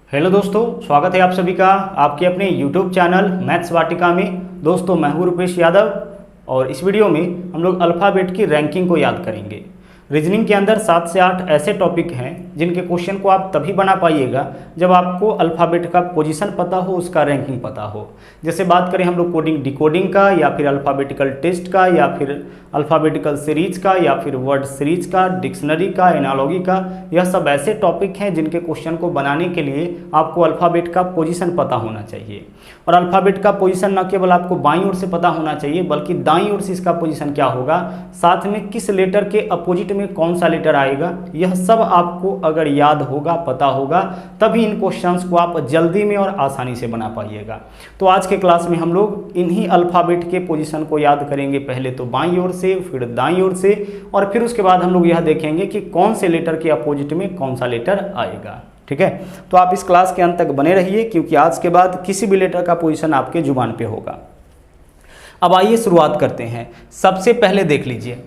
Hello दोस्तों, स्वागत है आप सभी का आपके अपने YouTube चैनल मैथ्स वाटिका में। दोस्तों मैं हूं रुपेश यादव और इस वीडियो में हम लोग अल्फ़ाबेट की रैंकिंग को याद करेंगे। रीजनिंग के अंदर 7 से 8 ऐसे टॉपिक हैं जिनके क्वेश्चन को आप तभी बना पाइएगा जब आपको अल्फ़ाबेट का पोजीशन पता हो, उसका रैंकिंग पता हो। जैसे बात करें हम लोग कोडिंग डिकोडिंग का, या फिर अल्फ़ाबेटिकल टेस्ट का, या फिर अल्फ़ाबेटिकल सीरीज का, या फिर वर्ड सीरीज का, डिक्शनरी का, एनालॉजी का। यह सब ऐसे टॉपिक हैं जिनके क्वेश्चन को बनाने के लिए आपको अल्फ़ाबेट का पोजीशन पता होना चाहिए। और अल्फ़ाबेट का पोजीशन न केवल आपको बाईं ओर से पता होना चाहिए बल्कि दाईं ओर से इसका पोजीशन क्या होगा, साथ में किस लेटर के अपोजिट में कौन सा लेटर आएगा, यह सब आपको अगर याद होगा, पता होगा, तभी इन क्वेश्चंस को आप जल्दी में और आसानी से बना पाइएगा। तो आज के क्लास में हम लोग इन्हीं अल्फ़ाबेट के पोजीशन को याद करेंगे, पहले तो बाईं ओर से, फिर दाईं ओर से, और फिर उसके बाद हम लोग यह देखेंगे कि कौन से लेटर के अपोजिट में कौन सा लेटर आएगा। ठीक है, तो आप इस क्लास के अंत तक बने रहिए क्योंकि आज के बाद किसी भी लेटर का पोजीशन आपके जुबान पे होगा। अब आइए शुरुआत करते हैं। सबसे पहले देख लीजिए,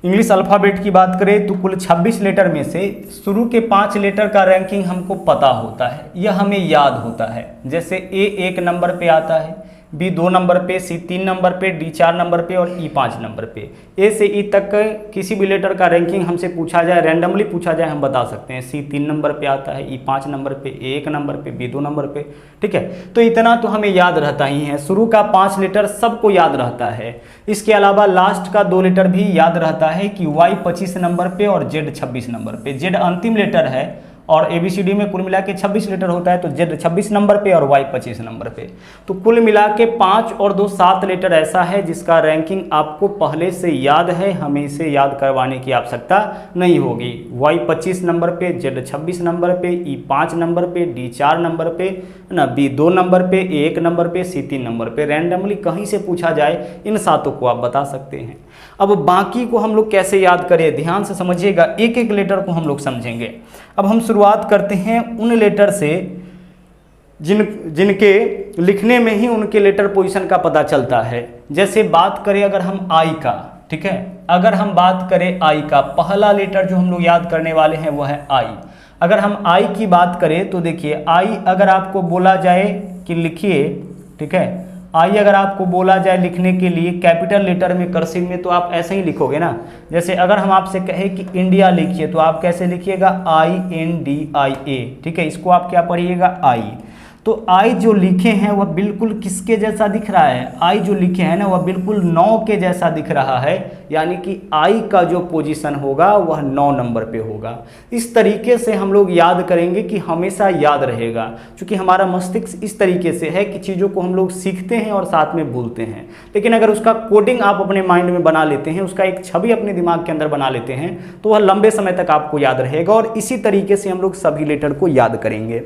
इंग्लिश अल्फ़ाबेट की बात करें तो कुल 26 लेटर में से शुरू के 5 लेटर का रैंकिंग हमको पता होता है, यह हमें याद होता है। जैसे ए 1 नंबर पे आता है, बी 2 नंबर पे, सी 3 नंबर पे, डी 4 नंबर पे और ई 5 नंबर पे। ए से ई तक किसी भी लेटर का रैंकिंग हमसे पूछा जाए, रैंडमली पूछा जाए, हम बता सकते हैं। सी 3 नंबर पे आता है, ई 5 नंबर पे, ए 1 नंबर पे, बी 2 नंबर पे। ठीक है, तो इतना तो हमें याद रहता ही है। शुरू का 5 लेटर सबको याद रहता है। इसके अलावा लास्ट का 2 लेटर भी याद रहता है कि वाई 25 नंबर पे और जेड 26 नंबर पे। जेड अंतिम लेटर है और ABCD में कुल मिला के 26 लेटर होता है, तो जेड 26 नंबर पे और वाई 25 नंबर पे। तो कुल मिला के 5 और 2 7 लेटर ऐसा है जिसका रैंकिंग आपको पहले से याद है, हमें इसे याद करवाने की आवश्यकता नहीं होगी। वाई 25 नंबर पे, जेड 26 नंबर पे, ई 5 नंबर पे, डी 4 नंबर पे, ना बी 2 नंबर पे, ए 1 नंबर पे, सी 3 नंबर पे। रैंडमली कहीं से पूछा जाए, इन सातों को आप बता सकते हैं। अब बाकी को हम लोग कैसे याद करें, ध्यान से समझिएगा, एक एक लेटर को हम लोग समझेंगे। अब हम शुरुआत करते हैं उन लेटर से जिनके लिखने में ही उनके लेटर पोजीशन का पता चलता है। जैसे बात करें अगर हम आई का, ठीक है, अगर हम बात करें आई का, पहला लेटर जो हम लोग याद करने वाले हैं वह है आई। अगर हम आई की बात करें तो देखिए, आई अगर आपको बोला जाए कि लिखिए, ठीक है, आई अगर आपको बोला जाए लिखने के लिए कैपिटल लेटर में, कर्सिव में, तो आप ऐसे ही लिखोगे ना। जैसे अगर हम आपसे कहें कि इंडिया लिखिए तो आप कैसे लिखिएगा, INDIA। ठीक है, इसको आप क्या पढ़िएगा, आई। तो आई जो लिखे हैं वह बिल्कुल किसके जैसा दिख रहा है, आई जो लिखे हैं ना वह बिल्कुल 9 के जैसा दिख रहा है, यानी कि आई का जो पोजीशन होगा वह 9 नंबर पे होगा। इस तरीके से हम लोग याद करेंगे कि हमेशा याद रहेगा, क्योंकि हमारा मस्तिष्क इस तरीके से है कि चीज़ों को हम लोग सीखते हैं और साथ में भूलते हैं। लेकिन अगर उसका कोडिंग आप अपने माइंड में बना लेते हैं, उसका एक छवि अपने दिमाग के अंदर बना लेते हैं, तो वह लंबे समय तक आपको याद रहेगा। और इसी तरीके से हम लोग सभी लेटर को याद करेंगे।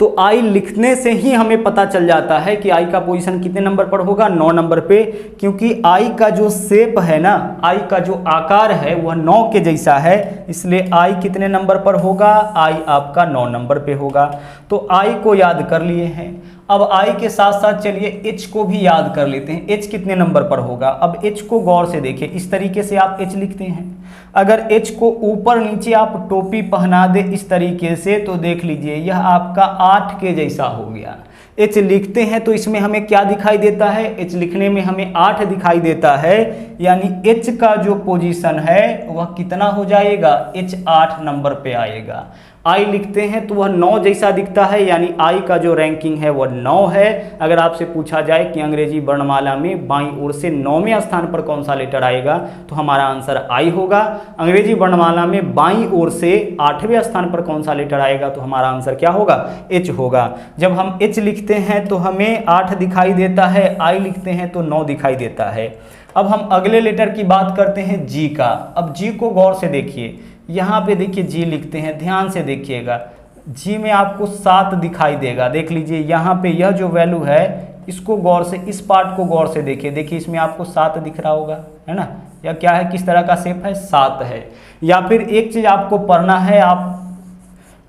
तो आई लिखने से ही हमें पता चल जाता है कि आई का पोजीशन कितने नंबर पर होगा, 9 नंबर पे, क्योंकि आई का जो शेप है ना, आई का जो आकार है वह 9 के जैसा है, इसलिए आई कितने नंबर पर होगा, आई आपका 9 नंबर पे होगा। तो आई को याद कर लिए हैं। अब आई के साथ साथ चलिए एच को भी याद कर लेते हैं। एच कितने नंबर पर होगा, अब एच को गौर से देखिए, इस तरीके से आप एच लिखते हैं। अगर एच को ऊपर नीचे आप टोपी पहना दे इस तरीके से, तो देख लीजिए यह आपका 8 के जैसा हो गया। एच लिखते हैं तो इसमें हमें क्या दिखाई देता है, एच लिखने में हमें 8 दिखाई देता है, यानी एच का जो पोजीशन है वह कितना हो जाएगा, एच 8 नंबर पे आएगा। आई लिखते हैं तो वह 9 जैसा दिखता है, यानी आई का जो रैंकिंग है वह 9 है। अगर आपसे पूछा जाए कि अंग्रेजी वर्णमाला में बाईं ओर से 9वें स्थान पर कौन सा लेटर आएगा, तो हमारा आंसर आई होगा। अंग्रेजी वर्णमाला में बाईं ओर से 8वें स्थान पर कौन सा लेटर आएगा, तो हमारा आंसर क्या होगा, एच होगा। जब हम एच लिखते हैं तो हमें 8 दिखाई देता है, आई लिखते हैं तो 9 दिखाई देता है। अब हम अगले लेटर की बात करते हैं जी का। अब जी को गौर से देखिए, यहाँ पे देखिए जी लिखते हैं, ध्यान से देखिएगा, जी में आपको 7 दिखाई देगा। देख लीजिए यहाँ पे यह जो वैल्यू है, इसको गौर से, इस पार्ट को गौर से देखिए, देखिए इसमें आपको 7 दिख रहा होगा, है ना। या क्या है, किस तरह का शेप है, 7 है। या फिर एक चीज़ आपको पढ़ना है, आप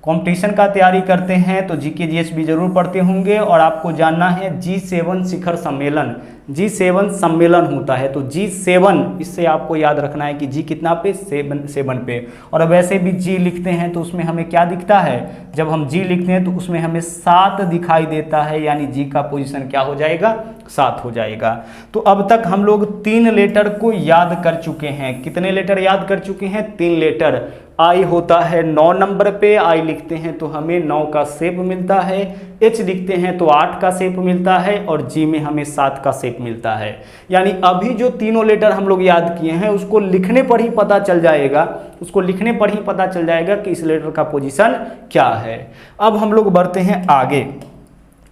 कंपटीशन का तैयारी करते हैं तो जीके जीएस भी जरूर पढ़ते होंगे। और आपको जानना है G7 शिखर सम्मेलन, G7 सम्मेलन होता है तो G7, इससे आपको याद रखना है कि G कितना पे, 7 पे। और वैसे भी G लिखते हैं तो उसमें हमें क्या दिखता है, जब हम G लिखते हैं तो उसमें हमें 7 दिखाई देता है, यानी G का पोजीशन क्या हो जाएगा, 7 हो जाएगा। तो अब तक हम लोग 3 लेटर को याद कर चुके हैं। कितने लेटर याद कर चुके हैं, 3 लेटर। आई होता है 9 नंबर पे, आई लिखते हैं तो हमें 9 का शेप मिलता है, एच लिखते हैं तो 8 का शेप मिलता है, और जी में हमें 7 का शेप मिलता है। यानी अभी जो तीनों लेटर हम लोग याद किए हैं उसको लिखने पर ही पता चल जाएगा, उसको लिखने पर ही पता चल जाएगा कि इस लेटर का पोजीशन क्या है। अब हम लोग बढ़ते हैं आगे,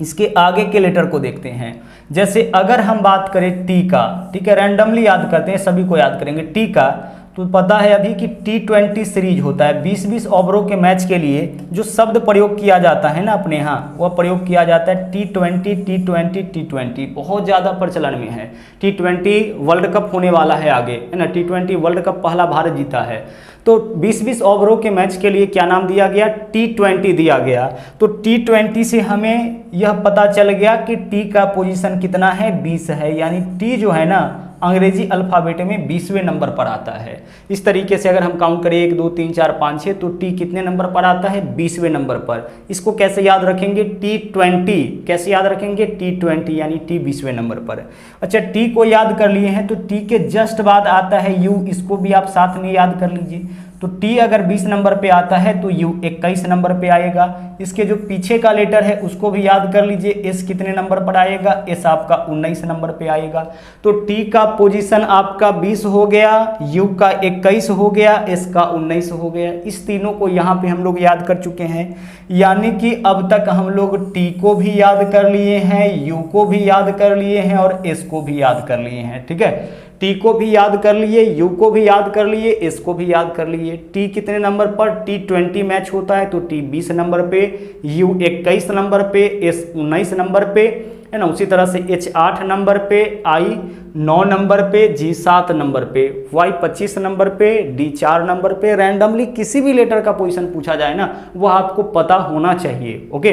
इसके आगे के लेटर को देखते हैं। जैसे अगर हम बात करें टी का, ठीक है, रैंडमली याद करते हैं, सभी को याद करेंगे। टी का तो पता है अभी कि T20 सीरीज होता है, 20-20 ओवरों के मैच के लिए जो शब्द प्रयोग किया जाता है ना अपने यहाँ, वह प्रयोग किया जाता है T20 बहुत ज़्यादा प्रचलन में है। T20 वर्ल्ड कप होने वाला है आगे, है ना, T20 वर्ल्ड कप पहला भारत जीता है। तो 20-20 ओवरों के मैच के लिए क्या नाम दिया गया, T20 दिया गया। तो T20 से हमें यह पता चल गया कि टी का पोजीशन कितना है, 20 है, यानी टी जो है ना अंग्रेजी अल्फ़ाबेट में 20वें नंबर पर आता है। इस तरीके से अगर हम काउंट करें 1 2 3 4 5 6 तो टी कितने नंबर पर आता है, 20वें नंबर पर। इसको कैसे याद रखेंगे, T20 कैसे याद रखेंगे, T20 यानी टी 20वें नंबर पर। अच्छा, टी को याद कर लिए हैं तो टी के जस्ट बाद आता है यू, इसको भी आप साथ में याद कर लीजिए। तो टी अगर 20 नंबर पे आता है तो यू 21 नंबर पे आएगा। इसके जो पीछे का लेटर है उसको भी याद कर लीजिए, एस कितने नंबर पर आएगा, एस आपका 19 नंबर पे आएगा। तो टी का पोजीशन आपका 20 हो गया, यू का 21 हो गया, एस का 19 हो गया। इस तीनों को यहाँ पे हम लोग याद कर चुके हैं, यानी कि अब तक हम लोग टी को भी याद कर लिए हैं, यू को भी याद कर लिए हैं और एस को भी याद कर लिए हैं। ठीक है, टी को भी याद कर लिए, यू को भी याद कर लिए, एस को भी याद कर लिए। टी कितने नंबर पर, T20 मैच होता है तो टी 20 नंबर पे, यू 21 नंबर पे, एस 19 नंबर पे, है ना। उसी तरह से एच 8 नंबर पे, आई 9 नंबर पे, जी 7 नंबर पे, वाई 25 नंबर पे, डी 4 नंबर पे। रैंडमली किसी भी लेटर का पोजीशन पूछा जाए ना, वह आपको पता होना चाहिए। ओके,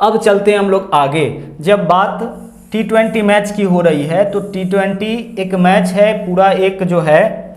अब चलते हैं हम लोग आगे। जब बात T20 मैच की हो रही है तो T20 एक मैच है, पूरा एक जो है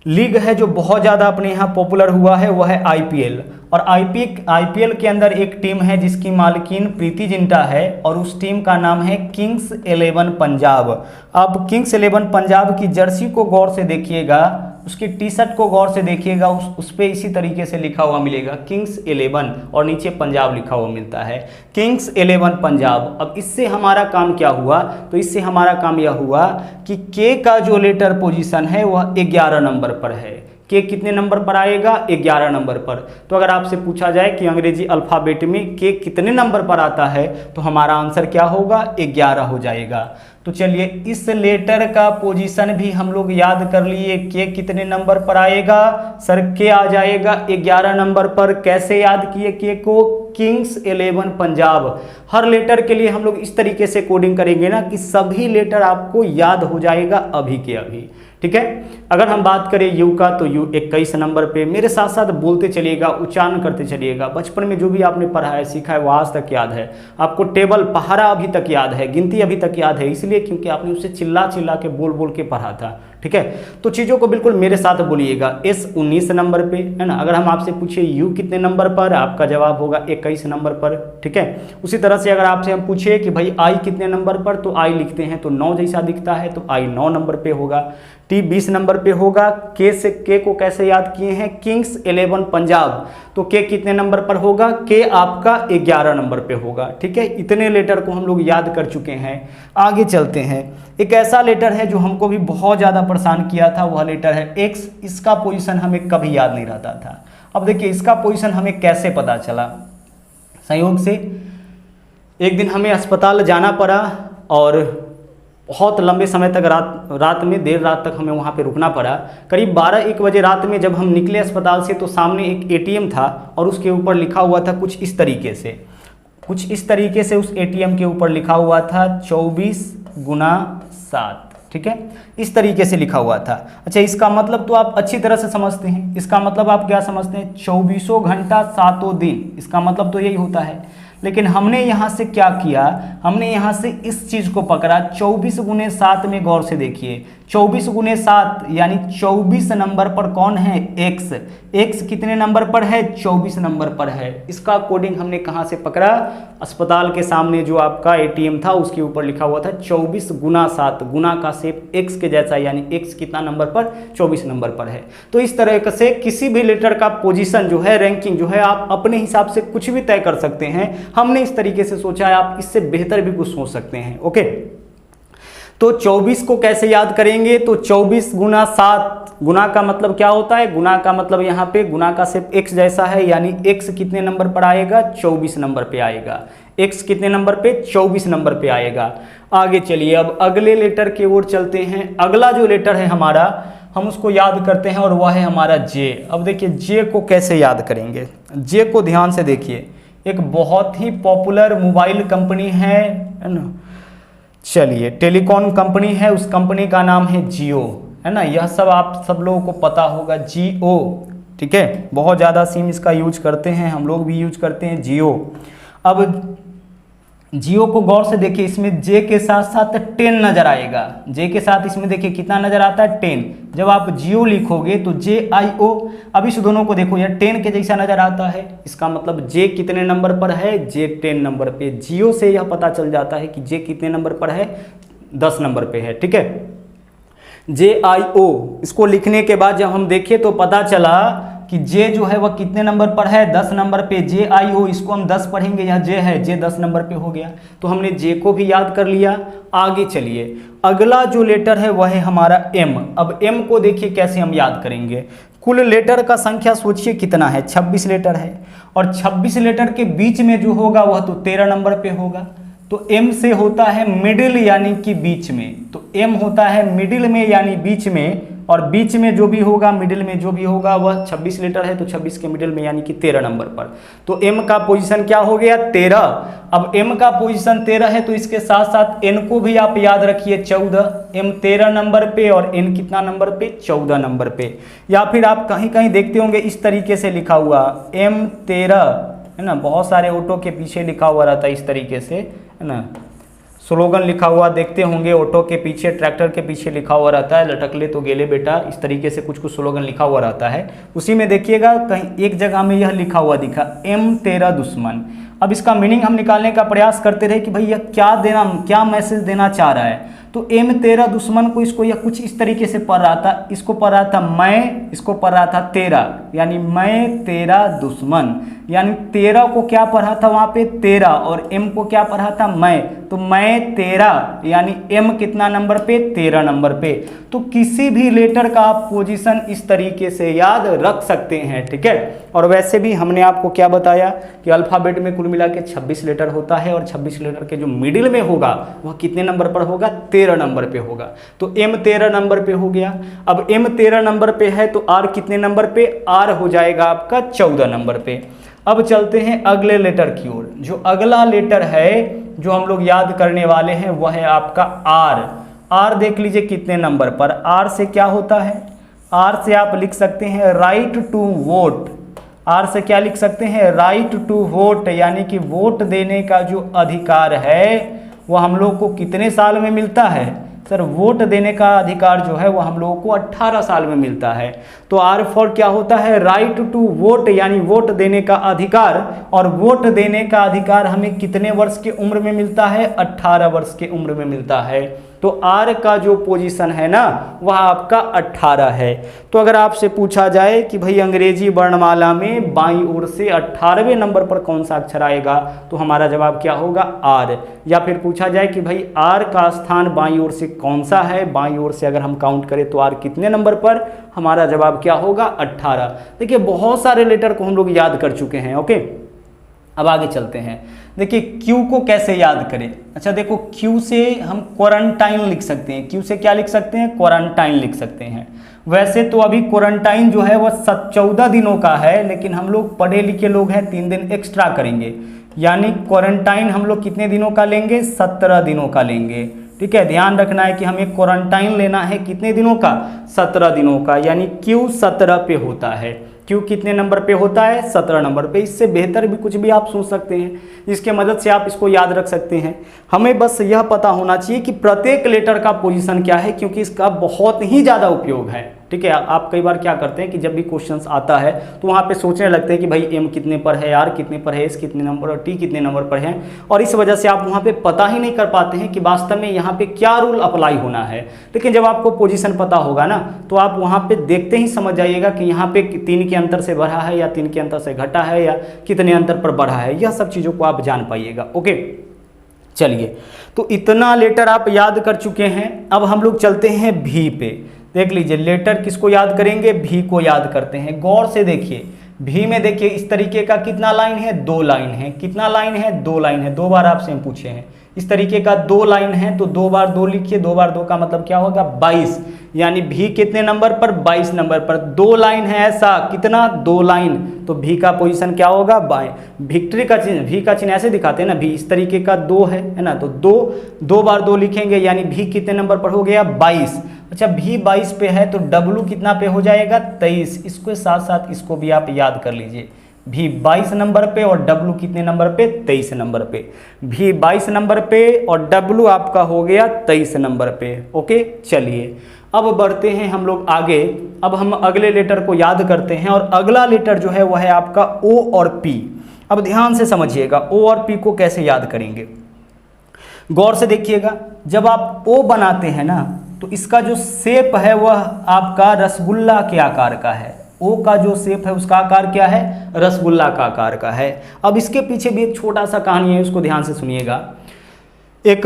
लीग है जो बहुत ज़्यादा अपने यहाँ पॉपुलर हुआ है, वह है IPL। और IPL के अंदर एक टीम है जिसकी मालकिन प्रीति जिंटा है और उस टीम का नाम है किंग्स 11 पंजाब। आप किंग्स 11 पंजाब की जर्सी को गौर से देखिएगा, उसकी टी शर्ट को गौर से देखिएगा, उस पे इसी तरीके से लिखा हुआ मिलेगा किंग्स 11 और नीचे पंजाब लिखा हुआ मिलता है, किंग्स 11 पंजाब। अब इससे हमारा काम क्या हुआ, तो इससे हमारा काम यह हुआ कि के का जो लेटर पोजीशन है वह 11 नंबर पर है। के कितने नंबर पर आएगा, 11 नंबर पर। तो अगर आपसे पूछा जाए कि अंग्रेजी अल्फ़ाबेट में के कितने नंबर पर आता है तो हमारा आंसर क्या होगा, 11 हो जाएगा। तो चलिए इस लेटर का पोजीशन भी हम लोग याद कर लिए, के कितने नंबर पर आएगा, सर के आ जाएगा 11 नंबर पर। कैसे याद किए के को, किंग्स 11 पंजाब। हर लेटर के लिए हम लोग इस तरीके से कोडिंग करेंगे ना कि सभी लेटर आपको याद हो जाएगा अभी के अभी। ठीक है, अगर हम बात करें यू का तो यू 21 नंबर पे। मेरे साथ साथ बोलते चलिएगा, उच्चारण करते चलिएगा। बचपन में जो भी आपने पढ़ा है, सीखा है, वो आज तक याद है आपको। टेबल पहाड़ा अभी तक याद है, गिनती अभी तक याद है, इसलिए क्योंकि आपने उसे चिल्ला चिल्ला के बोल बोल के पढ़ा था। ठीक है, तो चीज़ों को बिल्कुल मेरे साथ बोलिएगा। एस 19 नंबर पे, है ना। अगर हम आपसे पूछे यू कितने नंबर पर, आपका जवाब होगा 21 नंबर पर। ठीक है, उसी तरह से अगर आपसे हम पूछे कि भाई आई कितने नंबर पर, तो आई लिखते हैं तो 9 जैसा दिखता है, तो आई 9 नंबर पे होगा। टी 20 नंबर पे होगा। के से के को कैसे याद किए हैं, किंग्स 11 पंजाब, तो के कितने नंबर पर होगा, के आपका 11 नंबर पे होगा। ठीक है, इतने लेटर को हम लोग याद कर चुके हैं। आगे चलते हैं, एक ऐसा लेटर है जो हमको भी बहुत ज़्यादा परेशान किया था, वह लेटर है एक्स। इसका पोजीशन हमें कभी याद नहीं रहता था। अब देखिए इसका पोजीशन हमें कैसे पता चला, संयोग से एक दिन हमें अस्पताल जाना पड़ा और बहुत लंबे समय तक रात में देर रात तक हमें वहाँ पे रुकना पड़ा। करीब 12-1 बजे रात में जब हम निकले अस्पताल से तो सामने एक ATM था और उसके ऊपर लिखा हुआ था कुछ इस तरीके से, उस ATM के ऊपर लिखा हुआ था 24x7। ठीक है, इस तरीके से लिखा हुआ था। अच्छा, इसका मतलब तो आप अच्छी तरह से समझते हैं। इसका मतलब आप क्या समझते हैं, 24 घंटा 7 दिन, इसका मतलब तो यही होता है। लेकिन हमने यहाँ से क्या किया, हमने यहाँ से इस चीज़ को पकड़ा 24 गुने 7 में गौर से देखिए, 24 गुने 7 यानी 24 नंबर पर कौन है, x। x कितने नंबर पर है, 24 नंबर पर है। इसका कोडिंग हमने कहाँ से पकड़ा, अस्पताल के सामने जो आपका ATM था उसके ऊपर लिखा हुआ था 24 गुना 7, गुना का शेप x के जैसा, यानी x कितना नंबर पर, 24 नंबर पर है। तो इस तरह से किसी भी लेटर का पोजीशन जो है, रैंकिंग जो है, आप अपने हिसाब से कुछ भी तय कर सकते हैं। हमने इस तरीके से सोचा है, आप इससे बेहतर भी कुछ सोच सकते हैं। ओके, तो 24 को कैसे याद करेंगे, तो 24 गुना 7, गुना का मतलब क्या होता है, गुना का मतलब यहाँ पे गुना का सिर्फ x जैसा है, यानी x कितने नंबर पर आएगा, 24 नंबर पे आएगा। x कितने नंबर पे, 24 नंबर पे आएगा। आगे चलिए, अब अगले लेटर की ओर चलते हैं। अगला जो लेटर है हमारा, हम उसको याद करते हैं और वह है हमारा J। अब देखिए J को कैसे याद करेंगे, J को ध्यान से देखिए, एक बहुत ही पॉपुलर मोबाइल कंपनी है ना, चलिए टेलीकॉम कंपनी है, उस कंपनी का नाम है जियो, है ना। यह सब आप सब लोगों को पता होगा, जियो, ठीक है। बहुत ज़्यादा सिम इसका यूज करते हैं, हम लोग भी यूज करते हैं जियो। अब जियो को गौर से देखिए, इसमें जे के साथ साथ 10 नजर आएगा। जे के साथ इसमें देखिए कितना नजर आता है, 10। जब आप जियो लिखोगे तो JIO, अब इस दोनों को देखो, यह 10 के जैसा नजर आता है। इसका मतलब जे कितने नंबर पर है, जे 10 नंबर पे। जियो से यह पता चल जाता है कि जे कितने नंबर पर है, 10 नंबर पे है, ठीक है। JIO, इसको लिखने के बाद जब हम देखें तो पता चला कि J जो है वह कितने नंबर पर है, 10 नंबर पे। JIO, इसको हम 10 पढ़ेंगे, यह J है, J 10 नंबर पे हो गया। तो हमने J को भी याद कर लिया। आगे चलिए, अगला जो लेटर है वह है हमारा M। अब M को देखिए कैसे हम याद करेंगे। कुल लेटर का संख्या सोचिए कितना है, 26 लेटर है, और 26 लेटर के बीच में जो होगा वह तो 13 नंबर पे होगा। तो M से होता है मिडिल, यानी कि बीच में। तो M होता है मिडिल में, यानी बीच में, और बीच में जो भी होगा, मिडिल में जो भी होगा वह 26 लेटर है, तो 26 के मिडिल में यानी कि 13 नंबर पर। तो M का पोजीशन क्या हो गया, 13। अब M का पोजीशन 13 है, तो इसके साथ साथ N को भी आप याद रखिए, 14। M 13 नंबर पे और N कितना नंबर पे, 14 नंबर पे। या फिर आप कहीं कहीं देखते होंगे इस तरीके से लिखा हुआ M 13, है ना। बहुत सारे ऑटो के पीछे लिखा हुआ रहता है इस तरीके से, है ना। स्लोगन लिखा हुआ देखते होंगे, ऑटो के पीछे, ट्रैक्टर के पीछे लिखा हुआ रहता है, लटक ले तो गेले बेटा, इस तरीके से कुछ कुछ स्लोगन लिखा हुआ रहता है। उसी में देखिएगा कहीं एक जगह में यह लिखा हुआ दिखा, M 13 दुश्मन। अब इसका मीनिंग हम निकालने का प्रयास करते रहे कि भाई यह क्या मैसेज देना चाह रहा है। तो M 13 दुश्मन को, इसको यह कुछ इस तरीके से पढ़ रहा था, इसको पढ़ रहा था मैं, इसको पढ़ रहा था 13, यानी मैं 13 दुश्मन। यानी 13 को क्या पढ़ा था वहाँ पे, 13, और M को क्या पढ़ा था, मैं। तो मैं 13, यानी M कितना नंबर पे, 13 नंबर पे। तो किसी भी लेटर का आप पोजीशन इस तरीके से याद रख सकते हैं, ठीक है। और वैसे भी हमने आपको क्या बताया कि अल्फ़ाबेट में कुल मिला के 26 लेटर होता है, और 26 लेटर के जो मिडिल में होगा वह कितने नंबर पर होगा, 13 नंबर पे होगा। तो M 13 नंबर पे हो गया। अब M 13 नंबर पे है तो R कितने नंबर पे, R हो जाएगा आपका 14 नंबर पे। अब चलते हैं अगले लेटर की ओर। जो अगला लेटर है जो हम लोग याद करने वाले हैं वह है आपका R। R देख लीजिए कितने नंबर पर। R से क्या होता है, R से आप लिख सकते हैं राइट टू वोट। R से क्या लिख सकते हैं, राइट टू वोट, यानी कि वोट देने का जो अधिकार है वह हम लोग को कितने साल में मिलता है। सर, वोट देने का अधिकार जो है वो हम लोगों को 18 साल में मिलता है। तो R फॉर क्या होता है, राइट टू वोट, यानी वोट देने का अधिकार। और वोट देने का अधिकार हमें कितने वर्ष की उम्र में मिलता है, 18 वर्ष की उम्र में मिलता है। तो R का जो पोजीशन है ना वह आपका 18 है। तो अगर आपसे पूछा जाए कि भाई अंग्रेजी वर्णमाला में बाईं ओर से 18वें नंबर पर कौन सा अक्षर आएगा, तो हमारा जवाब क्या होगा, R। या फिर पूछा जाए कि भाई R का स्थान बाईं ओर से कौन सा है, बाईं ओर से अगर हम काउंट करें तो R कितने नंबर पर, हमारा जवाब क्या होगा, 18। देखिए बहुत सारे लेटर को हम लोग याद कर चुके हैं। ओके, अब आगे चलते हैं। देखिए Q को कैसे याद करें। अच्छा देखो, Q से हम क्वारंटाइन लिख सकते हैं। Q से क्या लिख सकते हैं, क्वारंटाइन लिख सकते हैं। वैसे तो अभी क्वारंटाइन जो है वह 14 दिनों का है, लेकिन हम लोग पढ़े लिखे लोग हैं, 3 दिन एक्स्ट्रा करेंगे, यानी क्वारंटाइन हम लोग कितने दिनों का लेंगे, 17 दिनों का लेंगे। ठीक है, ध्यान रखना है कि हमें क्वारंटाइन लेना है कितने दिनों का, 17 दिनों का, यानी Q 17 पे होता है। Q कितने नंबर पे होता है, 17 नंबर पे। इससे बेहतर भी कुछ भी आप सोच सकते हैं, जिसके मदद से आप इसको याद रख सकते हैं। हमें बस यह पता होना चाहिए कि प्रत्येक लेटर का पोजीशन क्या है, क्योंकि इसका बहुत ही ज़्यादा उपयोग है। ठीक है, आप कई बार क्या करते हैं कि जब भी क्वेश्चंस आता है तो वहाँ पे सोचने लगते हैं कि भाई M कितने पर है, R कितने पर है, S कितने नंबर और T कितने नंबर पर है, और इस वजह से आप वहाँ पे पता ही नहीं कर पाते हैं कि वास्तव में यहाँ पे क्या रूल अप्लाई होना है। लेकिन जब आपको पोजीशन पता होगा ना, तो आप वहाँ पे देखते ही समझ जाइएगा कि यहाँ पे 3 के अंतर से बढ़ा है या 3 के अंतर से घटा है या कितने अंतर पर बढ़ा है, यह सब चीज़ों को आप जान पाइएगा। ओके, चलिए, तो इतना लेटर आप याद कर चुके हैं। अब हम लोग चलते हैं भी पे। देख लीजिए, लेटर किसको याद करेंगे, भी को याद करते हैं। गौर से देखिए, भी में देखिए इस तरीके का कितना लाइन है, 2 लाइन है। कितना लाइन है, 2 लाइन है। 2 बार आपसे हम पूछे हैं, इस तरीके का 2 लाइन है, तो 2 बार 2 लिखिए। 2 बार 2 का मतलब क्या होगा, 22, यानी भी कितने नंबर पर, 22 नंबर पर। 2 लाइन है ऐसा, कितना, 2 लाइन, तो भी का पोजीशन क्या होगा, बाएं। विक्ट्री का चिन्ह, भी का चिन्ह ऐसे दिखाते हैं ना, भी इस तरीके का 2 है ना, तो 2 बार 2 लिखेंगे, यानी भी कितने नंबर पर हो गया, 22। अच्छा, भी 22 पे है तो डब्लू कितना पे हो जाएगा, 23। इसके साथ साथ इसको भी आप याद कर लीजिए, भी 22 नंबर पे और डब्लू कितने नंबर पे, 23 नंबर पे। भी 22 नंबर पे और डब्लू आपका हो गया 23 नंबर पे। ओके, चलिए अब बढ़ते हैं हम लोग आगे। अब हम अगले लेटर को याद करते हैं, और अगला लेटर जो है वह है आपका O और P। अब ध्यान से समझिएगा, O और P को कैसे याद करेंगे। गौर से देखिएगा, जब आप O बनाते हैं ना, तो इसका जो शेप है वह आपका रसगुल्ला के आकार का है। O का जो शेप है उसका आकार क्या है, रसगुल्ला का आकार का है। अब इसके पीछे भी एक छोटा सा कहानी है, उसको ध्यान से सुनिएगा। एक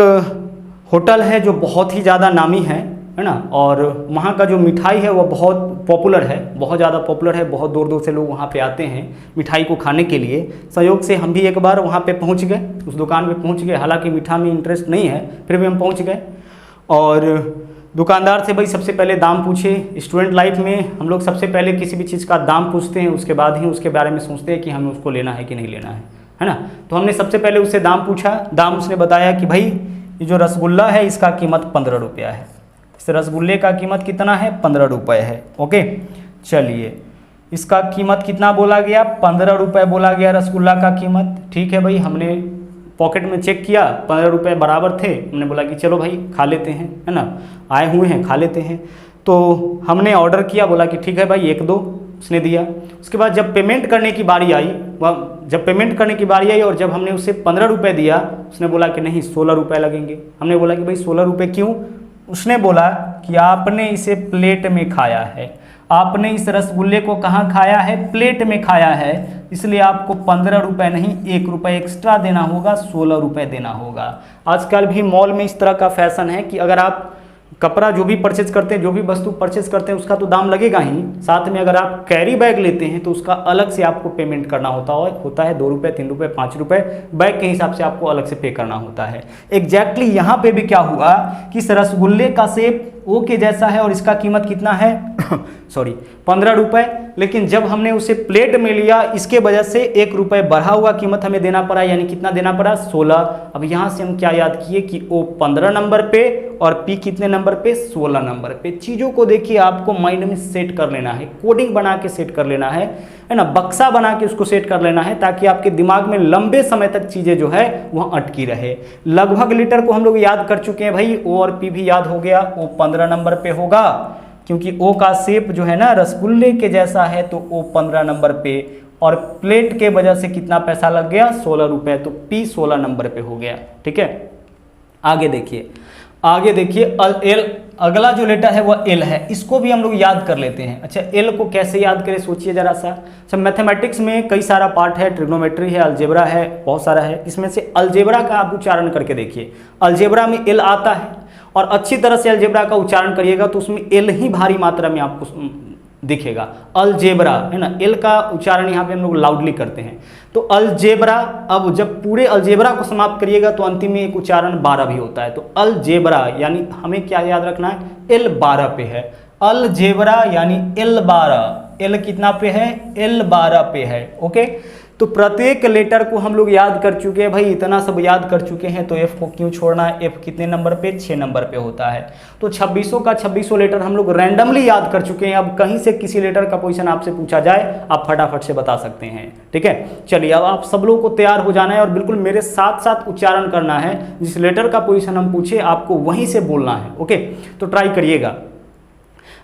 होटल है जो बहुत ही ज़्यादा नामी है ना, और वहाँ का जो मिठाई है वो बहुत पॉपुलर है, बहुत ज़्यादा पॉपुलर है। बहुत दूर दूर से लोग वहाँ पे आते हैं मिठाई को खाने के लिए। संयोग से हम भी एक बार वहाँ पे पहुँच गए, उस दुकान पे पहुँच गए। हालांकि मीठा में इंटरेस्ट नहीं है, फिर भी हम पहुँच गए और दुकानदार से भाई सबसे पहले दाम पूछे। स्टूडेंट लाइफ में हम लोग सबसे पहले किसी भी चीज़ का दाम पूछते हैं, उसके बाद ही उसके बारे में सोचते हैं कि हमें उसको लेना है कि नहीं लेना है ना। तो हमने सबसे पहले उससे दाम पूछा। दाम उसने बताया कि भाई ये जो रसगुल्ला है इसका कीमत 15 रुपया है। इस रसगुल्ले का कीमत कितना है, 15 रुपये है। ओके, चलिए, इसका कीमत कितना बोला गया, 15 रुपये बोला गया रसगुल्ला का कीमत। ठीक है भाई, हमने पॉकेट में चेक किया, 15 रुपये बराबर थे। हमने बोला कि चलो भाई खा लेते हैं, है ना, आए हुए हैं खा लेते हैं। तो हमने ऑर्डर किया, बोला कि ठीक है भाई 1 2, उसने दिया। उसके बाद जब पेमेंट करने की बारी आई, और जब हमने उसे 15 रुपये दिया, उसने बोला कि नहीं 16 रुपये लगेंगे। हमने बोला कि भाई 16 रुपये क्यों। उसने बोला कि आपने इसे प्लेट में खाया है, आपने इस रसगुल्ले को कहाँ खाया है, प्लेट में खाया है, इसलिए आपको 15 रुपये नहीं 1 रुपये एक्स्ट्रा देना होगा, 16 रुपये देना होगा। आजकल भी मॉल में इस तरह का फैशन है कि अगर आप कपड़ा जो भी परचेज करते हैं, जो भी वस्तु परचेज करते हैं, उसका तो दाम लगेगा ही, साथ में अगर आप कैरी बैग लेते हैं तो उसका अलग से आपको पेमेंट करना होता है 2 रुपये 3 रुपये 5 रुपये, बैग के हिसाब से आपको अलग से पे करना होता है। एग्जैक्टली यहाँ पे भी क्या हुआ कि इस रसगुल्ले का शेप O के जैसा है और इसका कीमत कितना है सॉरी 15 रुपये, लेकिन जब हमने उसे प्लेट में लिया इसके वजह से 1 रुपये बढ़ा हुआ कीमत हमें देना पड़ा, यानी कितना देना पड़ा, 16। अब यहाँ से हम क्या याद किए कि O 15 नंबर पे और P कितने नंबर पे, 16 नंबर पे। चीज़ों को देखिए आपको माइंड में सेट कर लेना है, कोडिंग बना के सेट कर लेना है ना, बक्सा बना के उसको सेट कर लेना है, ताकि आपके दिमाग में लंबे समय तक चीज़ें जो है वह अटकी रहे। लगभग लीटर को हम लोग याद कर चुके हैं भाई, O और P भी याद हो गया। O 15 नंबर पे होगा क्योंकि O का शेप जो है ना रसगुल्ले के जैसा है, तो O 15 नंबर पे, और प्लेट के वजह से कितना पैसा लग गया, 16 रुपये, तो P 16 नंबर पे हो गया। ठीक है, आगे देखिए L, अगला जो लेटर है वह L है, इसको भी हम लोग याद कर लेते हैं। अच्छा, L को कैसे याद करें, सोचिए जरा सा। अच्छा, मैथमेटिक्स में कई सारा पार्ट है, ट्रिग्नोमेट्री है, अलजेब्रा है, बहुत सारा है। इसमें से अलजेब्रा का आप उच्चारण करके देखिए। अलजेब्रा में L आता है, और अच्छी तरह से अलजेब्रा का उच्चारण करिएगा तो उसमें L ही भारी मात्रा में आपको दिखेगा। अलजेब्रा है ना, L का उच्चारण यहाँ पे हम लोग लाउडली करते हैं, तो अलजेब्रा। अब जब पूरे अलजेब्रा को समाप्त करिएगा तो अंतिम में एक उच्चारण 12 भी होता है, तो अलजेब्रा यानी हमें क्या याद रखना है, L 12 पे है। अलजेब्रा यानी L 12, L कितना पे है, L 12 पे है। ओके, तो प्रत्येक लेटर को हम लोग याद कर चुके हैं भाई, इतना सब याद कर चुके हैं, तो एफ को क्यों छोड़ना है। एफ कितने नंबर पे, 6 नंबर पे होता है। तो 2600 का 2600 लेटर हम लोग रैंडमली याद कर चुके हैं। अब कहीं से किसी लेटर का पोजीशन आपसे पूछा जाए, आप फटाफट से बता सकते हैं। ठीक है, चलिए अब आप सब लोगों को तैयार हो जाना है और बिल्कुल मेरे साथ साथ उच्चारण करना है। जिस लेटर का पोजीशन हम पूछे आपको वहीं से बोलना है। ओके, तो ट्राई करिएगा।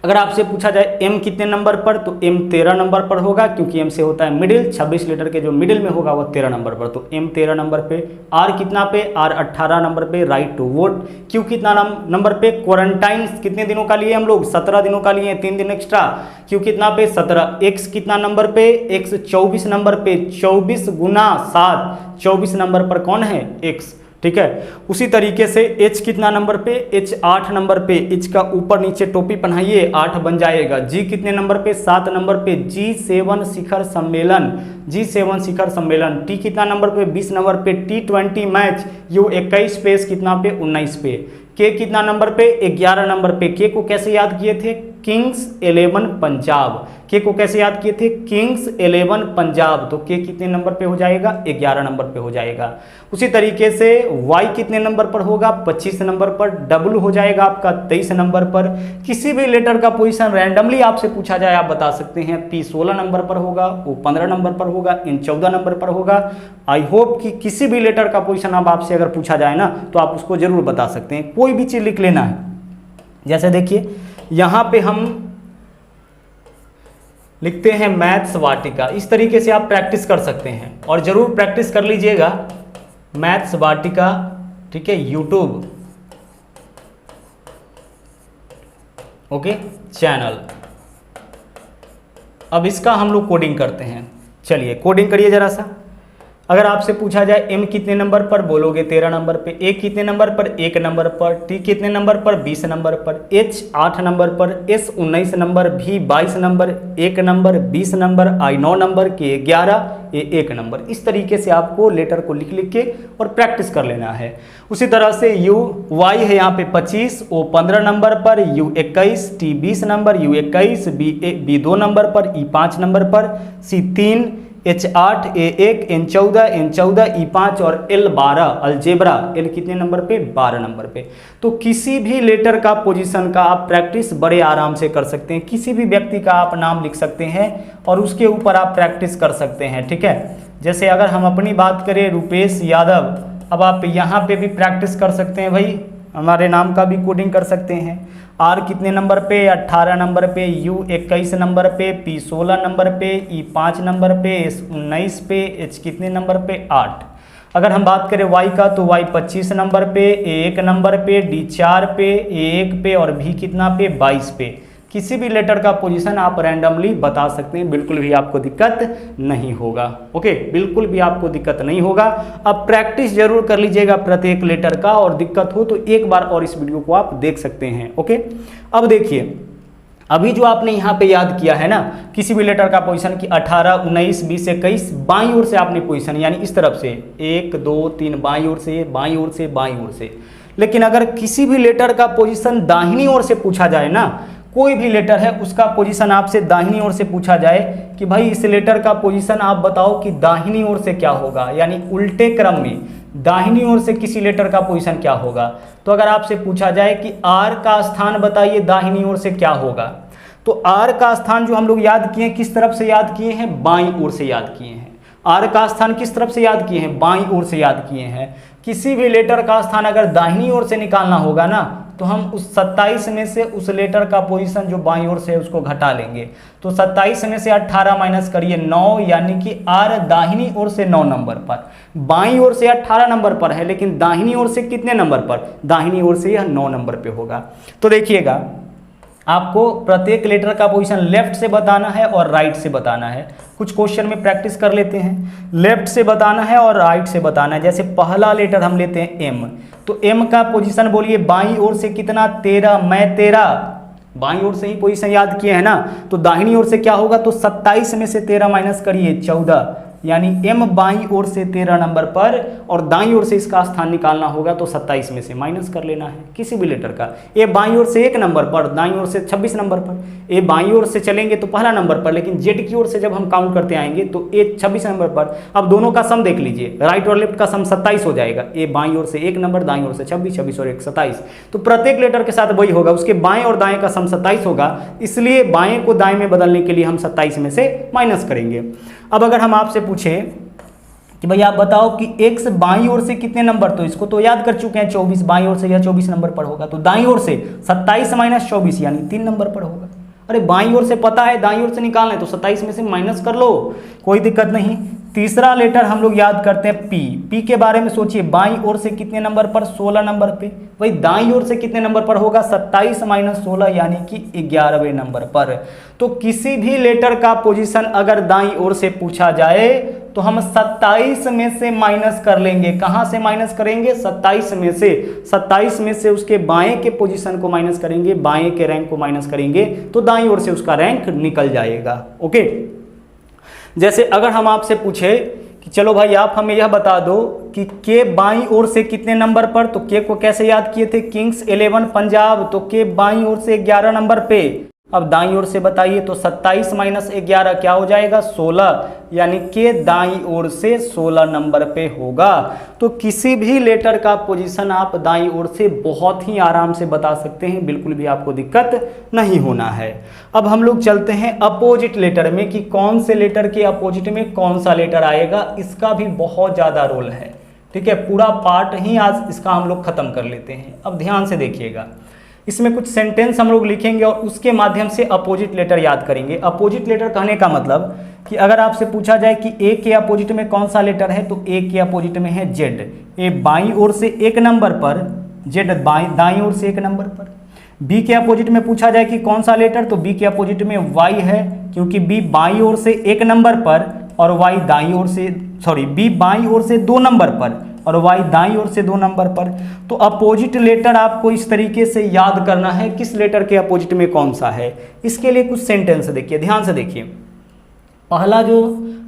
अगर आपसे पूछा जाए एम कितने नंबर पर, तो एम 13 नंबर पर होगा, क्योंकि एम से होता है मिडिल। 26 लेटर के जो मिडिल में होगा वो 13 नंबर पर, तो एम 13 नंबर पे। आर कितना पे, आर 18 नंबर पे, राइट टू वोट। क्यू कितना नंबर पे, क्वारंटाइन कितने दिनों का लिए हम लोग, 17 दिनों का लिए, 3 दिन एक्स्ट्रा। क्यू कितना पे, 17। एक्स कितना नंबर पे, एक्स 24 नंबर पे, 24 गुना 7, 24 नंबर पर कौन है, एक्स। ठीक है, उसी तरीके से एच कितना नंबर पे, एच 8 नंबर पे। एच का ऊपर नीचे टोपी पहनाइए, 8 बन जाएगा। जी कितने नंबर पे, 7 नंबर पे, G7 शिखर सम्मेलन, G7 शिखर सम्मेलन। टी कितना नंबर पे, 20 नंबर पे, T20 मैच। यू 21 पे, कितना पे, 19 पे। के कितना नंबर पे, 11 नंबर पे। के को कैसे याद किए थे, किंग्स 11 पंजाब। के को कैसे याद किए थे, किंग्स 11 पंजाब। तो के कितने नंबर पे हो जाएगा, 11 नंबर पे हो जाएगा। उसी तरीके से वाई कितने नंबर पर होगा, 25 नंबर पर। डब्ल्यू हो जाएगा आपका 23 नंबर पर। किसी भी लेटर का पोजीशन रैंडमली आपसे पूछा जाए, आप बता सकते हैं। पी 16 नंबर पर होगा, ओ 15 नंबर पर होगा, इन 14 नंबर पर होगा। आई होप कि किसी भी लेटर का पोजीशन अब आपसे अगर पूछा जाए ना, तो आप उसको जरूर बता सकते हैं। कोई भी चीज लिख लेना है। जैसे देखिए यहां पे हम लिखते हैं मैथ्स वाटिका। इस तरीके से आप प्रैक्टिस कर सकते हैं और जरूर प्रैक्टिस कर लीजिएगा। मैथ्स वाटिका, ठीक है, यूट्यूब ओके चैनल। अब इसका हम लोग कोडिंग करते हैं। चलिए कोडिंग करिए जरा सा। अगर आपसे पूछा जाए एम कितने नंबर पर, बोलोगे 13 नंबर पे। ए कितने नंबर पर, 1 नंबर पर। टी कितने नंबर पर, 20 नंबर पर। एच 8 नंबर पर। S 19 number. भी 22 number. 1 number, 20 number. I 9 number. K 11, A 1 number. इस तरीके से आपको लेटर को लिख लिख के और प्रैक्टिस कर लेना है। उसी तरह से यू वाई है यहाँ पे 25, ओ 15 नंबर पर। यू 21, टी 20 नंबर। यू 21, बी 2 नंबर पर। ई 5 नंबर पर। सी 3, H 8, A 1, N 14, N 14, E 5 और L 12 अलजेब्रा। L कितने नंबर पे, 12 नंबर पे। तो किसी भी लेटर का पोजीशन का आप प्रैक्टिस बड़े आराम से कर सकते हैं। किसी भी व्यक्ति का आप नाम लिख सकते हैं और उसके ऊपर आप प्रैक्टिस कर सकते हैं। ठीक है, जैसे अगर हम अपनी बात करें रुपेश यादव, अब आप यहाँ पे भी प्रैक्टिस कर सकते हैं भाई, हमारे नाम का भी कोडिंग कर सकते हैं। आर कितने नंबर पे, 18 नंबर पे। यू 21 नंबर पे। पी 16 नंबर पे। ई 5 नंबर पे। एस 19 पे। एच कितने नंबर पे, 8। अगर हम बात करें वाई का, तो वाई 25 नंबर पे। ए 1 नंबर पे। डी 4 पे। ए 1 पे और भी कितना पे, 22 पे। किसी भी लेटर का पोजीशन आप रैंडमली बता सकते हैं, बिल्कुल भी आपको दिक्कत नहीं होगा। ओके, बिल्कुल भी आपको दिक्कत नहीं होगा। अब प्रैक्टिस जरूर कर लीजिएगा प्रत्येक लेटर का, और दिक्कत हो तो एक बार और इस वीडियो को आप देख सकते हैं। ओके, अब देखिए अभी जो आपने यहाँ पे याद किया है ना, किसी भी लेटर का पोजीशन की 18, 19, 20, 21, बाईं ओर से आपने पोजीशन, यानी इस तरफ से 1, 2, 3 बाईं ओर से, बाईं ओर से, बाईं ओर से। लेकिन अगर किसी भी लेटर का पोजीशन दाहिनी ओर से पूछा जाए ना, कोई भी लेटर है उसका पोजीशन आपसे दाहिनी ओर से पूछा जाए कि भाई इस लेटर का पोजीशन आप बताओ कि दाहिनी ओर से क्या होगा, यानी उल्टे क्रम में दाहिनी ओर से किसी लेटर का पोजीशन क्या होगा। तो अगर आपसे पूछा जाए कि आर का स्थान बताइए दाहिनी ओर से क्या होगा, तो आर का स्थान जो हम लोग याद किए किस तरफ से याद किए हैं, बाईं ओर से याद किए हैं। आर का स्थान किस तरफ से याद किए हैं, बाईं ओर से याद किए हैं। किसी भी लेटर का स्थान अगर दाहिनी ओर से निकालना होगा ना, तो हम उस 27 में से उस लेटर का पोजीशन जो बाईं ओर से है उसको घटा लेंगे। तो 27 में से 18 माइनस करिए 9, यानी कि आर दाहिनी ओर से 9 नंबर पर। बाईं ओर से 18 नंबर पर है, लेकिन दाहिनी ओर से कितने नंबर पर, दाहिनी ओर से यह 9 नंबर पे होगा। तो देखिएगा आपको प्रत्येक लेटर का पोजीशन लेफ्ट से बताना है और राइट से बताना है। कुछ क्वेश्चन में प्रैक्टिस कर लेते हैं। लेफ्ट से बताना है और राइट से बताना है। जैसे पहला लेटर हम लेते हैं एम, तो एम का पोजीशन बोलिए बाईं ओर से कितना, 13, मैं 13, बाईं ओर से ही पोजीशन याद किए हैं ना, तो दाहिनी ओर से क्या होगा, तो 27 में से 13 माइनस करिए 14, यानी m बाईं ओर से 13 नंबर पर और दाईं ओर से इसका स्थान निकालना होगा तो 27 में से माइनस कर लेना है किसी भी लेटर का। ए बाईं ओर से 1 नंबर पर, दाईं ओर से 26 नंबर पर। ए बाईं ओर से चलेंगे तो पहला नंबर पर, लेकिन जेड की ओर से जब हम काउंट करते आएंगे तो ए 26 नंबर पर। अब दोनों का सम देख लीजिए, राइट और लेफ्ट का सम 27 हो जाएगा। ए बाईं ओर से 1 नंबर, दाईं ओर से 26, 26 और 1 27, तो प्रत्येक लेटर के साथ वही होगा, उसके बाएं और दाएं का सम 27 होगा, इसलिए बाएं को दाएं में बदलने के लिए हम 27 में से माइनस करेंगे। अब अगर हम आपसे पूछें कि भाई आप बताओ कि x बाईं ओर से कितने नंबर, तो इसको तो याद कर चुके हैं 24, बाईं ओर से यह 24 नंबर पर होगा, तो दाईं ओर से 27 माइनस 24 यानी 3 नंबर पर होगा। अरे बाईं ओर से पता है, दाईं ओर से निकालना है तो 27 में से माइनस कर लो, कोई दिक्कत नहीं। तीसरा लेटर हम लोग याद करते हैं पी के बारे में सोचिए, बाईं ओर से कितने नंबर पर, 16 नंबर पे। वही दाईं ओर से कितने नंबर पर होगा, 27 माइनस 16 यानी कि 11वें नंबर पर। तो किसी भी लेटर का पोजीशन अगर दाईं ओर से पूछा जाए तो हम 27 में से माइनस कर लेंगे। कहां से माइनस करेंगे, 27 में से। 27 में से उसके बाएं के पोजीशन को माइनस करेंगे, बाएं के रैंक को माइनस करेंगे तो दाईं ओर से उसका रैंक निकल जाएगा। ओके, जैसे अगर हम आपसे पूछे कि चलो भाई आप हमें यह बता दो कि के बाईं ओर से कितने नंबर पर, तो के को कैसे याद किए थे, किंग्स 11 पंजाब, तो के बाईं ओर से 11 नंबर पे। अब दाईं ओर से बताइए तो 27 माइनस 11 क्या हो जाएगा, 16, यानी के दाईं ओर से 16 नंबर पे होगा। तो किसी भी लेटर का पोजीशन आप दाईं ओर से बहुत ही आराम से बता सकते हैं, बिल्कुल भी आपको दिक्कत नहीं होना है। अब हम लोग चलते हैं अपोजिट लेटर में कि कौन से लेटर के अपोजिट में कौन सा लेटर आएगा, इसका भी बहुत ज़्यादा रोल है। ठीक है, पूरा पार्ट ही आज इसका हम लोग खत्म कर लेते हैं। अब ध्यान से देखिएगा, इसमें कुछ सेंटेंस हम लोग लिखेंगे और उसके माध्यम से अपोजिट लेटर याद करेंगे। अपोजिट लेटर कहने का मतलब कि अगर आपसे पूछा जाए कि ए के अपोजिट में कौन सा लेटर है, तो ए के अपोजिट में है जेड। ए बाईं ओर से 1 नंबर पर, जेड दाईं ओर से 1 नंबर पर। बी के अपोजिट में पूछा जाए कि कौन सा लेटर, तो बी के अपोजिट में वाई है, क्योंकि बी बाईं ओर से 1 नंबर पर और वाई दाईं ओर से, बी बाईं ओर से 2 नंबर पर और y दाईं ओर से 2 नंबर पर। तो अपोजिट लेटर आपको इस तरीके से याद करना है, किस लेटर के अपोजिट में कौन सा है। इसके लिए कुछ सेंटेंस देखिए, ध्यान से देखिए। पहला जो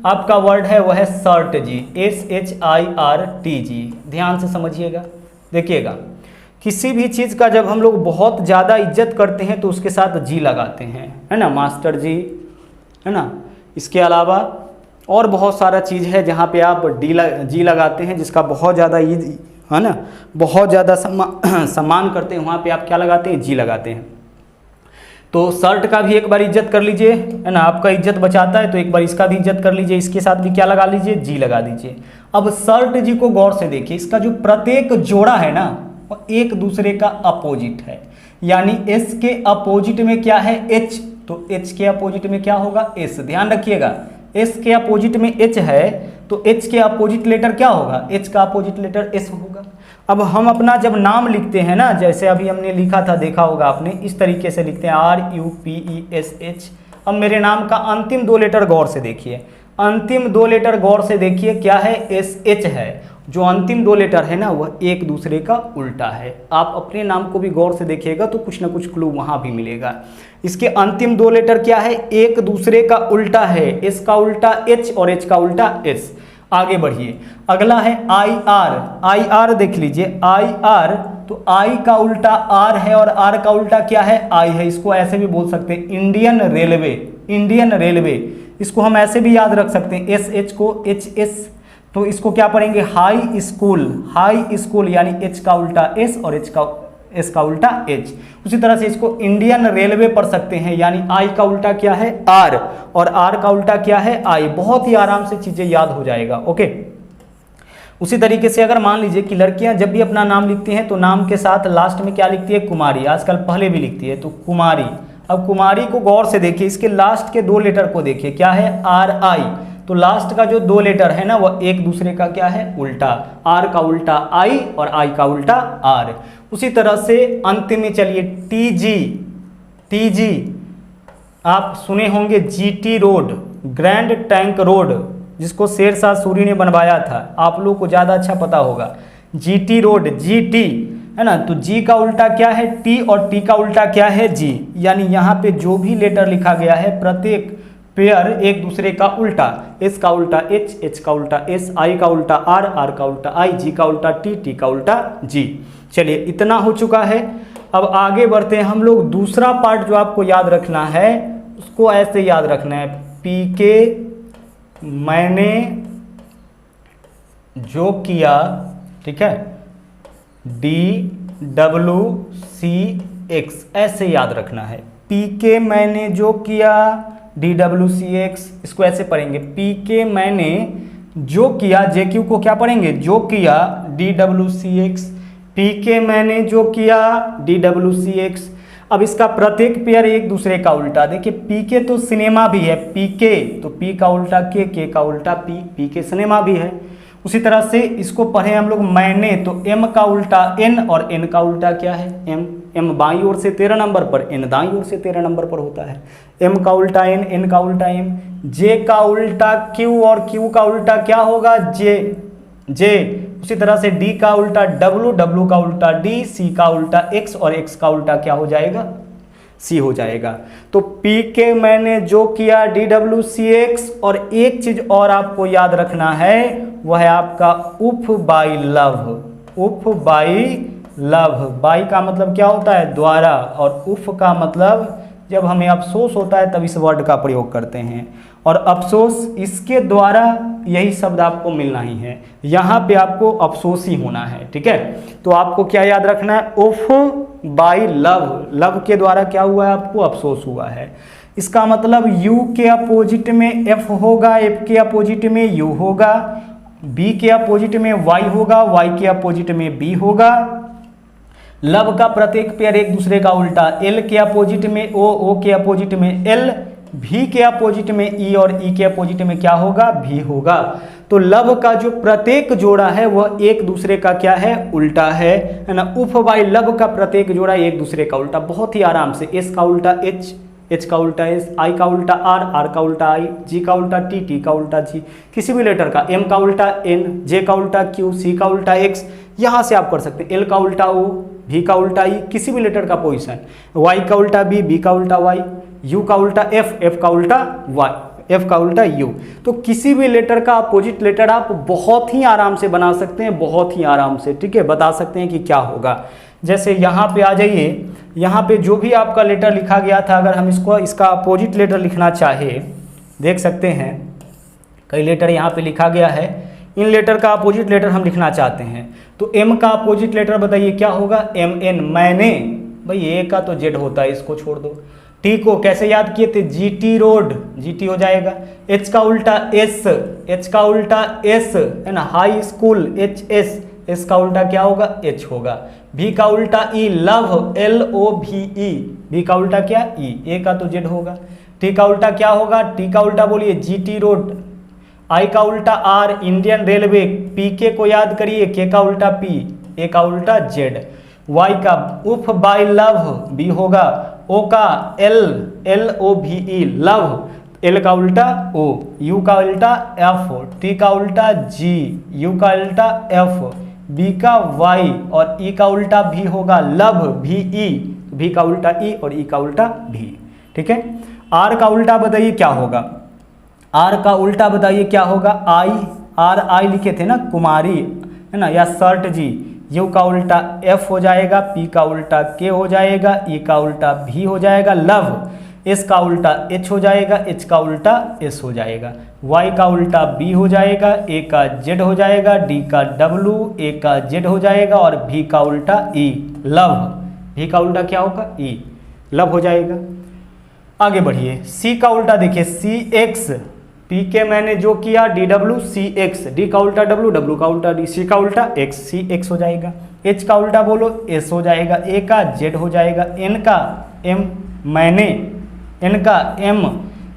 आपका वर्ड है वह है शर्ट जी, SHIRTG, ध्यान से समझिएगा। देखिएगा, किसी भी चीज़ का जब हम लोग बहुत ज़्यादा इज्जत करते हैं तो उसके साथ जी लगाते हैं, है ना, मास्टर जी, है ना। इसके अलावा और बहुत सारा चीज़ है जहाँ पे आप जी लगाते हैं, जिसका बहुत ज़्यादा है ना, बहुत ज़्यादा सम्मान करते हैं, वहाँ पे आप क्या लगाते हैं, जी लगाते हैं। तो शर्ट का भी एक बार इज्जत कर लीजिए, है ना, आपका इज्जत बचाता है तो एक बार इसका भी इज्जत कर लीजिए, इसके साथ भी क्या लगा लीजिए, जी लगा दीजिए। अब शर्ट जी को गौर से देखिए, इसका जो प्रत्येक जोड़ा है ना वो एक दूसरे का अपोजिट है, यानी एस के अपोजिट में क्या है, एच, तो एच के अपोजिट में क्या होगा, एस। ध्यान रखिएगा, एस के अपोजिट में एच है तो एच के अपोजिट लेटर क्या होगा, एच का अपोजिट लेटर एस होगा। अब हम अपना जब नाम लिखते हैं ना, जैसे अभी हमने लिखा था, देखा होगा आपने, इस तरीके से लिखते हैं RUPESH। अब मेरे नाम का अंतिम 2 लेटर गौर से देखिए, अंतिम 2 लेटर गौर से देखिए क्या है, SH है। जो अंतिम 2 लेटर है ना वह एक दूसरे का उल्टा है। आप अपने नाम को भी गौर से देखिएगा तो कुछ ना कुछ क्लू वहाँ भी मिलेगा। इसके अंतिम 2 लेटर क्या है, एक दूसरे का उल्टा है, एस का उल्टा एच और एच का उल्टा एस। आगे बढ़िए, अगला है IR देख लीजिए, IR, तो आई का उल्टा आर है और आर का उल्टा क्या है, आई है। इसको ऐसे भी बोल सकते हैं इंडियन रेलवे, इंडियन रेलवे। इसको हम ऐसे भी याद रख सकते हैं, SH को HS, तो इसको क्या पढ़ेंगे, हाई स्कूल, हाई स्कूल, यानी एच का उल्टा एस और एस का उल्टा एच। उसी तरह से इसको इंडियन रेलवे पढ़ सकते हैं, यानी आई का उल्टा क्या है, आर, और आर का उल्टा क्या है, आई। बहुत ही आराम से चीजें याद हो जाएगा। ओके, उसी तरीके से अगर मान लीजिए कि लड़कियां जब भी अपना नाम लिखती हैं तो नाम के साथ लास्ट में क्या लिखती है, कुमारी, आजकल पहले भी लिखती है, तो कुमारी। अब कुमारी को गौर से देखिए, इसके लास्ट के 2 लेटर को देखिए, क्या है, RI, तो लास्ट का जो 2 लेटर है ना वह एक दूसरे का क्या है, उल्टा, आर का उल्टा आई और आई का उल्टा आर। उसी तरह से अंतिम में चलिए TG, आप सुने होंगे GT road, grand tank road, जिसको शेरशाह सूरी ने बनवाया था, आप लोग को ज़्यादा अच्छा पता होगा। GT रोड, GT है ना, तो G का उल्टा क्या है, T, और T का उल्टा क्या है, G। यानी यहाँ पे जो भी लेटर लिखा गया है प्रत्येक पेयर एक दूसरे का उल्टा, एस का उल्टा एच, एच का उल्टा एस, आई का उल्टा आर, आर का उल्टा आई, जी का उल्टा टी, टी का उल्टा जी। चलिए इतना हो चुका है। अब आगे बढ़ते हैं हम लोग। दूसरा पार्ट जो आपको याद रखना है उसको ऐसे याद रखना है, पी के मैंने जो किया, ठीक है, डी डब्ल्यू सी एक्स, ऐसे याद रखना है। पी के मैंने जो किया डी डब्ल्यू सी एक्स, इसको ऐसे पढ़ेंगे, पी के मैंने जो किया, जे क्यू को क्या पढ़ेंगे, जो किया, D W C X, P के मैंने जो किया डी डब्ल्यू सी एक्स। अब इसका प्रत्येक पेयर एक दूसरे का उल्टा, देखिए पी के तो सिनेमा भी है, पी के तो पी का उल्टा के का उल्टा पी, पी के सिनेमा भी है। उसी तरह से इसको पढ़े हम लोग मैंने, तो एम का उल्टा एन और एन का उल्टा क्या है, एम, एम बाईं ओर से 13 नंबर पर, एन दाईं ओर से 13 नंबर पर होता है। एम का उल्टा एन, एन का उल्टा एम, जे का उल्टा क्यू और क्यू का उल्टा क्या होगा, जे, जे। उसी तरह से डी का उल्टा डब्लू, डब्लू का उल्टा डी, सी का उल्टा एक्स और एक्स का उल्टा क्या हो जाएगा, सी हो जाएगा। तो पी के मैंने जो किया डी डब्ल्यू सी एक्स, और एक चीज और आपको याद रखना है वह है आपका उफ बाई लव, उफ बाई लव। बाई का मतलब क्या होता है, द्वारा, और उफ का मतलब जब हमें अफसोस होता है तब इस वर्ड का प्रयोग करते हैं, और अफसोस इसके द्वारा यही शब्द आपको मिलना ही है, यहाँ पे आपको अफसोस ही होना है, ठीक है। तो आपको क्या याद रखना है, उफ बाई लव, लव के द्वारा क्या हुआ है, आपको अफसोस हुआ है। इसका मतलब यू के अपोजिट में एफ होगा, एफ के अपोजिट में यू होगा, बी के अपोजिट में वाई होगा, वाई के अपोजिट में बी होगा। लव का प्रत्येक पेयर एक दूसरे का उल्टा, एल के अपोजिट में ओ, ओ के अपोजिट में एल, भी के अपोजिट में ई और ई के अपोजिट में क्या होगा, भी होगा। तो लव का जो प्रत्येक जोड़ा है वह एक दूसरे का क्या है, उल्टा है ना। उफ बाई लव का प्रत्येक जोड़ा एक दूसरे का उल्टा, बहुत ही आराम से। एस का उल्टा एच, एच का उल्टा एस, आई का उल्टा आर, आर का उल्टा आई, जी का उल्टा टी, टी का उल्टा जी, किसी भी लेटर का, एम का उल्टा एन, जे का उल्टा क्यू, सी का उल्टा एक्स, यहाँ से आप कर सकते हैं। एल का उल्टा ओ, भी का उल्टा ई, किसी भी लेटर का पोजीशन, वाई का उल्टा बी, बी का उल्टा वाई, यू का उल्टा एफ, एफ का उल्टा वाई, एफ का उल्टा यू। तो किसी भी लेटर का अपोजिट लेटर आप बहुत ही आराम से बना सकते हैं, बहुत ही आराम से, ठीक है, बता सकते हैं कि क्या होगा। जैसे यहाँ पे आ जाइए, यहाँ पे जो भी आपका लेटर लिखा गया था, अगर हम इसका अपोजिट लेटर लिखना चाहे, देख सकते हैं कई लेटर यहाँ पे लिखा गया है, इन लेटर का अपोजिट लेटर हम लिखना चाहते हैं, तो एम का अपोजिट लेटर बताइए क्या होगा, एम एन, मैंने, भाई ए का तो जेड होता है, इसको छोड़ दो। टी को कैसे याद किए थे, G T road, G T हो जाएगा। एच का उल्टा एस, एच का उल्टा एस है ना, high school, H S, S का उल्टा क्या होगा, एच होगा। भी का उल्टा ई, लव, एल ओ भी ई, भी का उल्टा क्या, ई, ए का तो जेड होगा। टी का उल्टा क्या होगा, टी का उल्टा बोलिए जी टी रोड। आई का उल्टा आर, इंडियन रेलवे, पी के को याद करिए, के का उल्टा पी, ए का उल्टा जेड। वाई का उफ बाई लव, बी होगा। ओ का एल, एल ओ भी ई, लव, एल का उल्टा ओ, यू का उल्टा एफ, टी का उल्टा जी, यू का उल्टा एफ, बी का वाई और ई का उल्टा भी होगा, लव, भी ई, भी का उल्टा ई और ई का उल्टा भी, ठीक है। आर का उल्टा बताइए क्या होगा, आर का उल्टा बताइए क्या होगा, आई, आर आई लिखे थे ना, कुमारी है ना, या शर्ट जी। यू का उल्टा एफ हो जाएगा, पी का उल्टा के हो जाएगा, ई का उल्टा भी हो जाएगा, लव। एस का उल्टा एच हो जाएगा, एच का उल्टा एस हो जाएगा। वाई का उल्टा बी हो जाएगा, ए का जेड हो जाएगा, डी का डब्लू, ए का जेड हो जाएगा, और भी का उल्टा ई, लव। भी का उल्टा क्या होगा, ई, लव हो जाएगा। आगे बढ़िए, सी का उल्टा देखिए, सी एक्स, पी के मैंने जो किया D W C X, D का उल्टा डब्ल्यू, डब्ल्यू का उल्टा डी, सी का उल्टा एक्स, सी एक्स हो जाएगा। एच का उल्टा बोलो एस हो जाएगा, ए का जेड हो जाएगा, एन का एम, मैंने, एन का एम,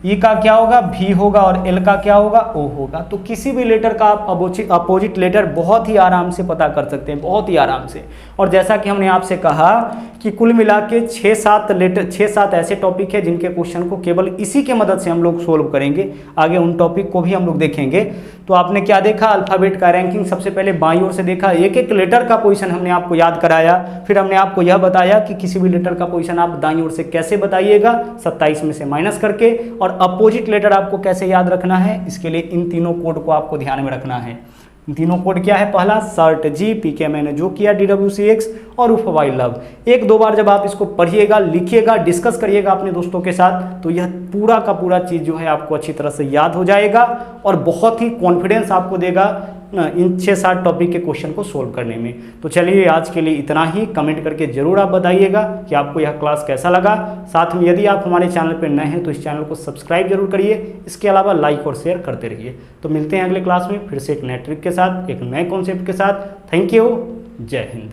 ई का क्या होगा, भी होगा, और एल का क्या होगा, ओ होगा। तो किसी भी लेटर का आप अपोजिट लेटर बहुत ही आराम से पता कर सकते हैं, बहुत ही आराम से। और जैसा कि हमने आपसे कहा कि कुल मिला के 6-7 ऐसे टॉपिक है जिनके क्वेश्चन को केवल इसी के मदद से हम लोग सोल्व करेंगे। आगे उन टॉपिक को भी हम लोग देखेंगे। तो आपने क्या देखा, अल्फ़ाबेट का रैंकिंग सबसे पहले बाईं ओर से देखा, एक एक लेटर का पोजीशन हमने आपको याद कराया, फिर हमने आपको यह बताया कि किसी भी लेटर का पोजीशन आप दाईं ओर से कैसे बताइएगा, 27 में से माइनस करके, और और अपोजिट लेटर आपको कैसे याद रखना है, इसके लिए इन तीनों कोड को आपको ध्यान में रखना है। इन तीनों कोड क्या है, पहला सर्ट जी, पीके मैंने जो किया, DWCX और उफ वाई लव। एक दो बार जब आप इसको पढ़िएगा, लिखिएगा, डिस्कस करिएगा अपने दोस्तों के साथ, तो यह पूरा का पूरा चीज़ जो है आपको अच्छी तरह से याद हो जाएगा और बहुत ही कॉन्फिडेंस आपको देगा इन 6-7 टॉपिक के क्वेश्चन को सोल्व करने में। तो चलिए आज के लिए इतना ही। कमेंट करके जरूर आप बताइएगा कि आपको यह क्लास कैसा लगा। साथ में यदि आप हमारे चैनल पर नए हैं तो इस चैनल को सब्सक्राइब जरूर करिए, इसके अलावा लाइक और शेयर करते रहिए। तो मिलते हैं अगले क्लास में फिर से एक नए ट्रिक के साथ, एक नए कॉन्सेप्ट के साथ। थैंक यू, जय हिंद।